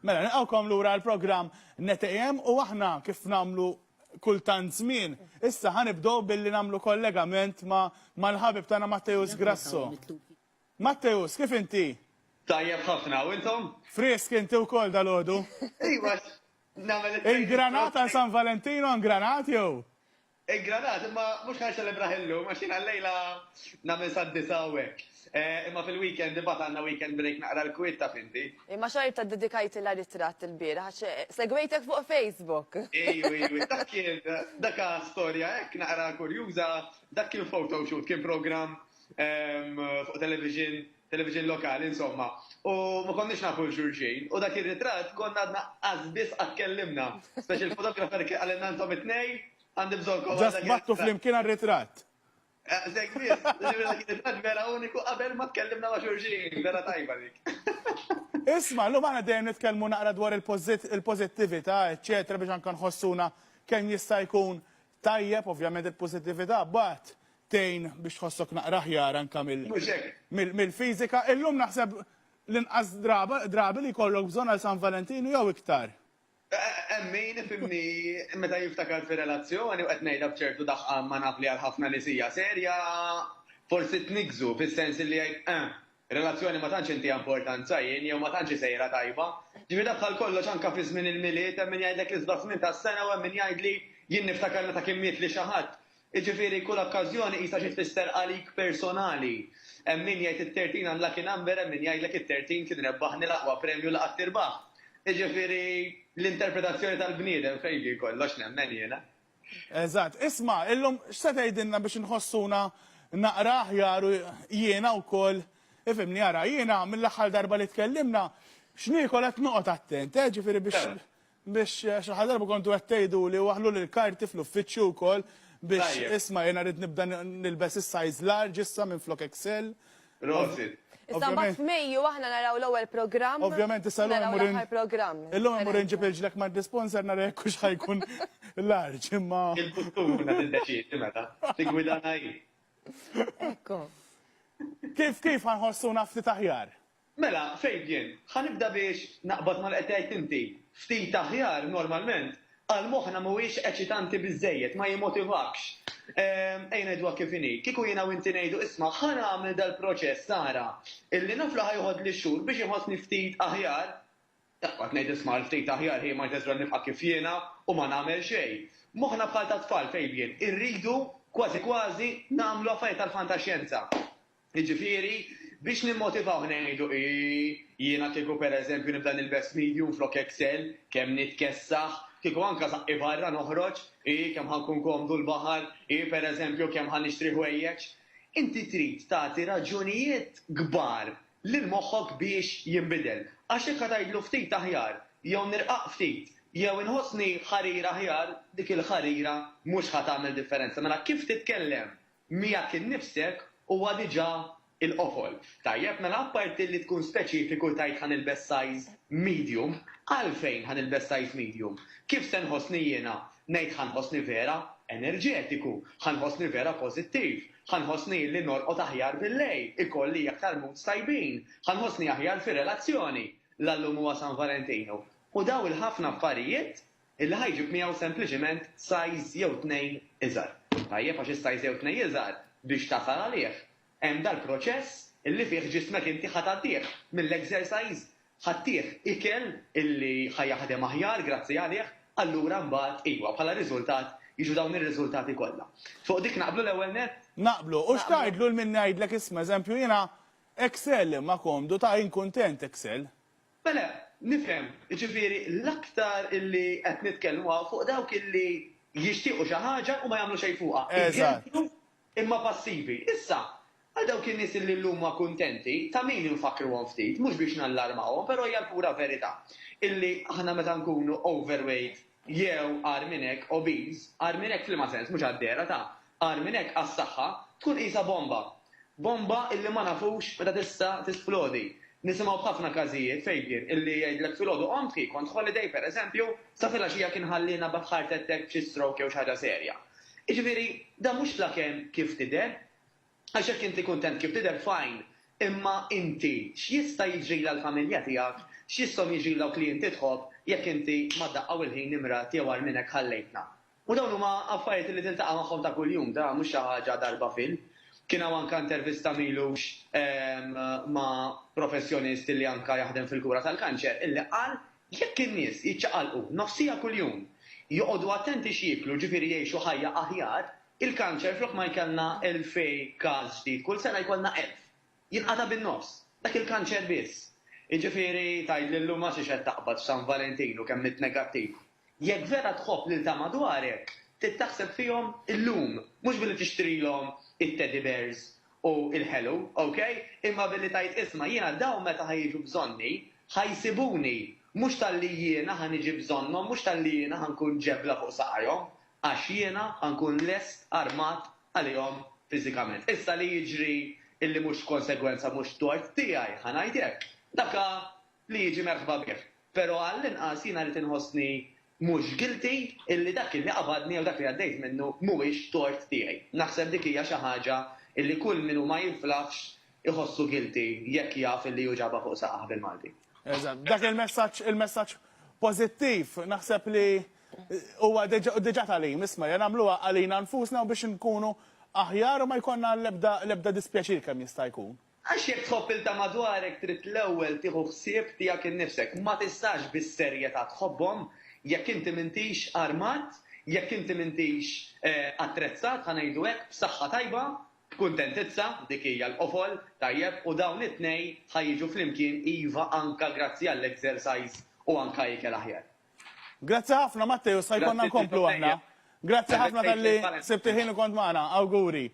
Mela, nilqawkom lura l-programm NetAM u aħna kif nagħmlu kultant żmien. Issa ħanibdew billi nagħmlu kollegament mal-ħabib tagħna Matteus Grasso. Matteus, kif inti? Tajjeb ħafna, u intom? Frisk inti wkoll dal-għodu. Iwa, nagħmel Il-granat għal San Valentino, granat jew? Il-granat, imma mhux ħan ċelebra ħillu, ma xina l-lejla nagħmel saddisa hawnhekk. Imma fil-weekend, imbagħad għandna weekend break naqra l-kwitt taf inti. Imma xorta dedikajt il-ritratt il-bieraħ, segwejtek fuq Facebook. Ejju, dak storja hekk naqra kurjuża, dak kien photoshoot, kien program fuq television lokali, insomma. U ma konniex nafu l-xurxin. U dak ir-ritratt konna għadna għazbis għatkellimna. Special photographer għalenna ntom it-nej, għandi bżonkom. Ġast battu flimkien għal-ritratt. Segwis, il-ritratt vera uniku qabel ma tkellimna ma xurxin, vera tajba dik. Isma, l-lum għana dejjem nitkellmu naqra dwar il-pozittività, eccetera, biex anka nħossuna kemm jista' jkun tajjeb, ovvjament il-pozittività, bat tejn biex tħossok naqra ħjar anka mill-fiżika. Illum naħseb l-inqas drabi li jkollok bżonn għal San Valentino jew iktar. Emmin, fimni, meta jiftakar fi relazzjoni u qed ngħidha b'ċertu daħqan ma naf li għal ħafna li sija serja, forsi tnigżu fis-sens li relazzjoni ma tantx inti importanza jien jew ma tantx sejra tajba. Ġifieri daħħal kollox anke fi żmien il-miliet hemm min jgħidlek l-isba' żmien tas-sena u hemm min jgħidli jien niftakar meta kien miet li xi ħadd. Jiġifieri kull okkażjoni qisha xi tfisser għalik personali. Hemm min jgħid it-13 għandha kien number, hemm min jgħidlek it-13 kien rebbaħni l-aqwa premju laqgħat tirbaħ. Jiġifieri l-interpretazzjoni tal-bniedem fejn kollox nemmen jiena. Eżatt, isma' illum x'se tgħidilna biex inħossuna naqra aħjar jiena wkoll ifhimni ara jiena mill-aħħar darba li tkellimna x'niekol qed noqgħod attent, ġifieri biex xi darba kontu qed tgħidu li waħlu l-karti fl-uffiċċju wkoll biex isma' jiena rrid nibda nilbes is-size large issa minn flok Excel. Rosit. Issa mbagħad f'Mejju aħna naraw l-ewwel programm. Ovvjament issa l-ewwel imur inġib il-ġlek ma' sponsor nara jekk hux ħajkun large imma. Il-kuttura tiddeċidi meta, tigwidana hi. Ekku. Kif ħanħossuna ftit aħjar? Mela, Fabian, ħanibda biex naqbad mal-qed tgħid inti. Ftit aħjar normalment għal moħħna mhuwiex eċitanti biżejjed, ma jimmotivakx. Ejna jdwa kif inhi. Kieku jiena u inti ngħidu isma' ħa nagħmel dal-proċess Sara illi nafla ħajħod li xhur biex iħossni ftit aħjar. Taqgħod ngħid isma' ftit aħjar ħej ma teżra nibqa' kif jiena u ma nagħmel xejn. Moħħna bħal ta' tfal Fabian, irridu kważi nagħmlu affarijiet tal-fantaxjenza. Jiġifieri biex nimmotivaw ngħidu jiena kieku pereżempju nibda nilbes medium flok Excel, kemm nitkessaħ, kieku anka saqqi barra noħroġ, kemm ħankun komdu l-baħar, pereżempju kemm ħan nixtri ħwejjeġ. Inti trid tagħti raġunijiet kbar lil moħħok biex jinbidel. Għax hekk tgħidlu ftit aħjar, jew nirqaq ftit, jew inħossni ħarira aħjar, dik il-ħarira mhux ħadd tagħmel differenza. Mela kif titkellem miegħek innifsek huwa diġà il-qofol. Tajjeb, mela apparti li tkun speċifiku tajt ħan il-best size medium, għalfejn ħan il-best size medium? Kif se nħossni jiena? Ngħid ħanħossni vera enerġetiku, ħanħossni vera pożittiv, ħanħossni li norqod aħjar bil-lejl, ikolli aktar moods tajbin, ħanħossni aħjar fir-relazzjoni l-allum huwa San Valentino. U daw il-ħafna affarijiet illi ħajġib miegħu sempliċement size jew tnejn iżgħar. Tajjeb għax is-size jew tnejn iżgħar biex tasal għalih. Hemm dal-proċess illi fih ġismek inti ħataddih mill-exercise, ħaddih ikel illi ħajjaħdem aħjar grazzi għalih, allura mbagħad iwa bħala riżultat jiġu dawn ir-riżultati kollha. Fuq dik naqblu l-ewwel net? Naqblu, u x'tgħidlu l min ngħidlek isma' eżempju jiena Excel ma komdu ta' inkuntent Excel. Mela, nifhem, jiġifieri l-aktar illi qed nitkellmu fuq dawk illi jixtiequ xi ħaġa u ma jagħmlu xejn fuqha. Eżatt. Imma passivi. Issa, għal dawk in-nies illi llum ma kuntenti, ta' min infakruhom ftit, mhux biex nallarmawhom, però hija l-pura verità. Illi aħna meta nkunu overweight jew għar minn hekk obese, għar minn hekk fil-ma sens mhux għaddera ta' għar minn hekk għas-saħħa tkun qisha bomba. Bomba illi ma nafux meta tista' tisplodi. Nisimgħu b'ħafna każijiet fejn illi jgħidlek filgħodu qomtki kont holiday pereżempju, sa filgħaxija kien ħallina b'ħart attek b'xi stroke jew xi ħaġa serja. Jiġifieri, da mhux lakemm kif tidher, għax hekk inti kuntent kif tidher fajn, imma inti x'jista' jiġri l-familja tiegħek, x'jistgħu jiġri l klijenti tħobb jekk inti ma daqgħu il-ħin nimra tiegħu għal minnek ħallejtna. U dawn huma affarijiet li tiltaqa' magħhom ta' kuljum, da mhux xi ħaġa darba fil. Kien hawn anke intervista milux ma' professjonist li anke jaħdem fil-kura tal-kanċer illi qal jekk in-nies jiċċaqalqu nofsija kuljum joqogħdu attenti x'jieklu ġifieri jgħixu ħajja aħjar, il-kanċer flok ma jkollna 2000 każ ġdid, kull sena jkollna 1000. Jinqata' bin-nofs, dak il-kanċer biss. Jiġifieri tgħid lil ma xi qed taqbad San Valentinu kemm negattiv. Jekk vera tħobb lil ta' madwarek, tittaħseb fihom illum, mhux billi tixtrilhom it-teddy bears u il-hello, okay? Imma billi tajt isma' jiena dawn meta ħajġu bżonni, ħajsibuni, mhux tal-li jiena ħaniġi bżonnhom, mhux tal-li jiena ħankun ġebla fuq saqajhom, għax jiena ħankun lest armat għalihom fiżikament. Issa li jiġri illi mhux konsegwenza mhux tort tiegħi ħanajdek. Daka li jiġi merħba bih. Però għall-inqas jiena rid inħossni mhux guilty illi dak illi qabadni u dak li għaddejt minnu mhuwiex tort tiegħi. Naħseb dik hija xi ħaġa illi kull minnu ma jinflaħx iħossu guilty jekk jaf illi juġaba fuq saqaħ bil-Malti. Dak il-messaġġ pożittiv naħseb li huwa diġà talim, isma' nagħmluha għalina nfusna biex nkunu aħjar u ma jkollna l-ebda dispjaċir kemm jista' jkun. Għax jekk tħobb il ta' madwarek trid l-ewwel tieħu ħsieb tiegħek innifsek. Ma tistax bis-serjetà tħobbhom jekk inti m'intix armat, jekk inti m'intix attrezzat, ħanejdu hekk b'saħħa tajba, b'kuntentizza, dik hija l-qofol, tajjeb, u dawn it-tnej ħajjiġu flimkien iva anka grazzi għall-exercise u anka jikel aħjar. Grazzi ħafna Matteo, sa jkollna nkomplu aħna. Grazzi ħafna tal-li sibti ħin u kont magħna, awguri.